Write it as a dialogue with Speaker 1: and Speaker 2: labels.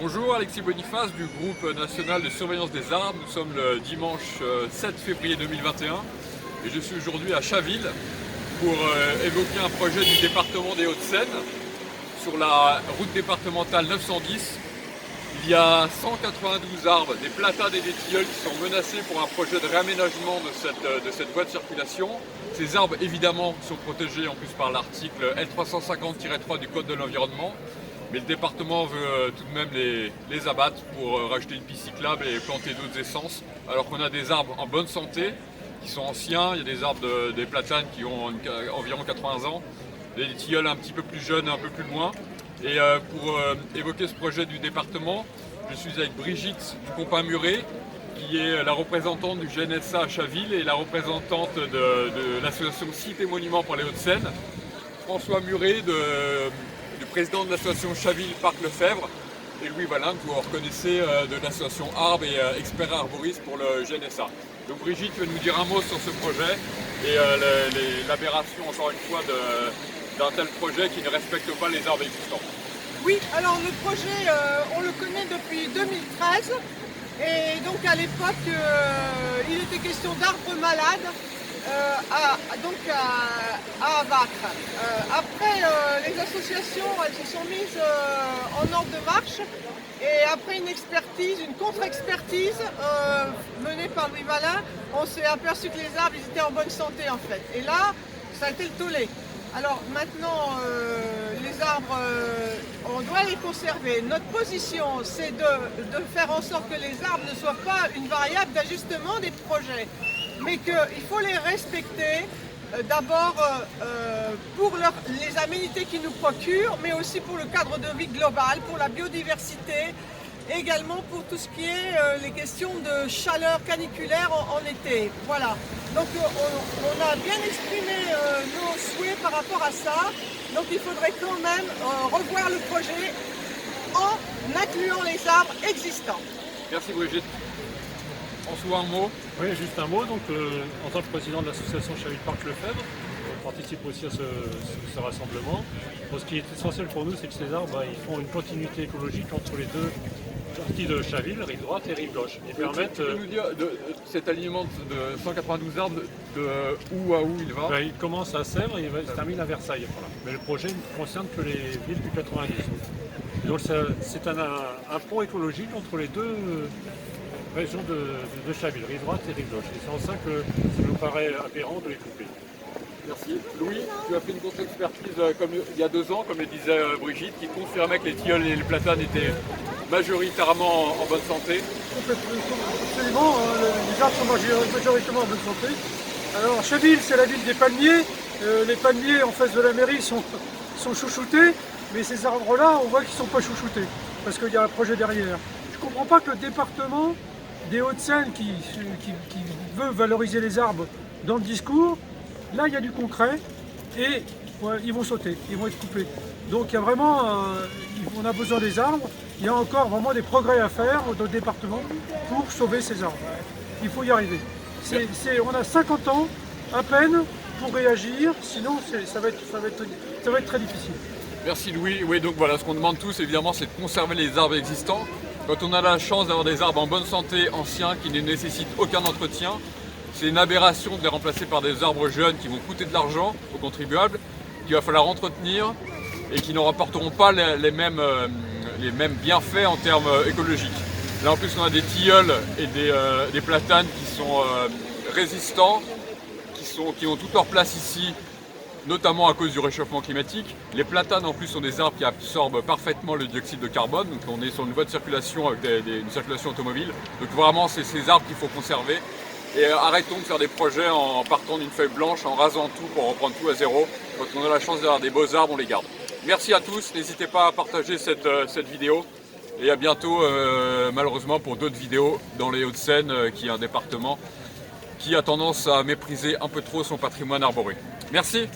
Speaker 1: Bonjour, Alexis Boniface du groupe national de surveillance des arbres. Nous sommes le dimanche 7 février 2021 et je suis aujourd'hui à Chaville pour évoquer un projet du département des Hauts-de-Seine. Sur la route départementale 910, il y a 192 arbres, des platanes et des tilleuls qui sont menacés pour un projet de réaménagement de cette voie de circulation. Ces arbres évidemment sont protégés en plus par l'article L350-3 du Code de l'environnement. Mais le département veut tout de même les abattre pour rajouter une piste cyclable et planter d'autres essences. Alors qu'on a des arbres en bonne santé, qui sont anciens, il y a des arbres, des platanes qui ont environ 80 ans, des tilleuls un petit peu plus jeunes, un peu plus loin. Et pour évoquer ce projet du département, je suis avec Brigitte Ducompin-Muret, qui est la représentante du GNSA à Chaville et la représentante de l'association Sites et Monuments pour les Hauts-de-Seine, François Muret, du président de l'association Chaville Parc Lefebvre, et Louis Valin, que vous reconnaissez de l'association Arbre et expert arboriste pour le GNSA. Donc Brigitte, tu vas nous dire un mot sur ce projet et l'aberration, encore une fois, d'un tel projet qui ne respecte pas les arbres existants.
Speaker 2: Oui, alors le projet, on le connaît depuis 2013 et donc à l'époque, il était question d'arbres malades à abattre. Après, les associations, elles se sont mises en ordre de marche et après une contre-expertise menée par Louis Valin, on s'est aperçu que les arbres ils étaient en bonne santé en fait. Et là, ça a été le tollé. Alors maintenant, les arbres, on doit les conserver. Notre position, c'est de faire en sorte que les arbres ne soient pas une variable d'ajustement des projets, mais qu'il faut les respecter d'abord pour les aménités qu'ils nous procurent, mais aussi pour le cadre de vie global, pour la biodiversité, également pour tout ce qui est les questions de chaleur caniculaire en été. Voilà. Donc on a bien exprimé nos souhaits par rapport à ça. Donc il faudrait quand même revoir le projet en incluant les arbres existants.
Speaker 1: Merci Brigitte. François, un mot?
Speaker 3: Oui, juste un mot. Donc, en tant que président de l'association Chaville Parc Lefebvre, on participe aussi à ce rassemblement. Donc, ce qui est essentiel pour nous, c'est que ces arbres, ils font une continuité écologique entre les deux parties de Chaville, rive droite et rive gauche. Ils permettent.
Speaker 1: Tu peux nous dire cet alignement de 192 arbres, de où à où il va?
Speaker 3: Il commence à Sèvres et il se termine à Versailles. Voilà. Mais le projet ne concerne que les villes du 90. Donc, c'est un pont écologique entre les deux région de Chaville, rive droite et rive gauche. Et c'est en ça que ça nous paraît aberrant de les couper.
Speaker 1: Merci. Louis, tu as fait une contre-expertise comme il y a 2 ans, comme le disait Brigitte, qui confirmait que les tilleuls et les platanes étaient majoritairement en bonne santé.
Speaker 4: Absolument, les arbres sont majoritairement en bonne santé. Alors Chaville, c'est la ville des palmiers. Les palmiers en face de la mairie sont chouchoutés, mais ces arbres-là, on voit qu'ils ne sont pas chouchoutés, parce qu'il y a un projet derrière. Je ne comprends pas que le département des Hauts-de-Seine qui veut valoriser les arbres dans le discours, là il y a du concret et ouais, ils vont sauter, ils vont être coupés. Donc il y a vraiment, on a besoin des arbres, il y a encore vraiment des progrès à faire dans le département pour sauver ces arbres. Il faut y arriver. On a 50 ans à peine pour réagir, sinon ça va être très difficile.
Speaker 1: Merci Louis. Oui, donc voilà, ce qu'on demande tous évidemment, c'est de conserver les arbres existants. Quand on a la chance d'avoir des arbres en bonne santé, anciens, qui ne nécessitent aucun entretien, c'est une aberration de les remplacer par des arbres jeunes qui vont coûter de l'argent aux contribuables, qu'il va falloir entretenir et qui ne rapporteront pas les mêmes bienfaits en termes écologiques. Là en plus on a des tilleuls et des platanes qui sont résistants, qui ont toute leur place ici, notamment à cause du réchauffement climatique. Les platanes en plus sont des arbres qui absorbent parfaitement le dioxyde de carbone, donc on est sur une voie de circulation avec une circulation automobile. Donc vraiment c'est ces arbres qu'il faut conserver. Et arrêtons de faire des projets en partant d'une feuille blanche, en rasant tout pour reprendre tout à zéro. Quand on a la chance d'avoir des beaux arbres, on les garde. Merci à tous, n'hésitez pas à partager cette vidéo. Et à bientôt malheureusement pour d'autres vidéos dans les Hauts-de-Seine, qui est un département qui a tendance à mépriser un peu trop son patrimoine arboré. Merci.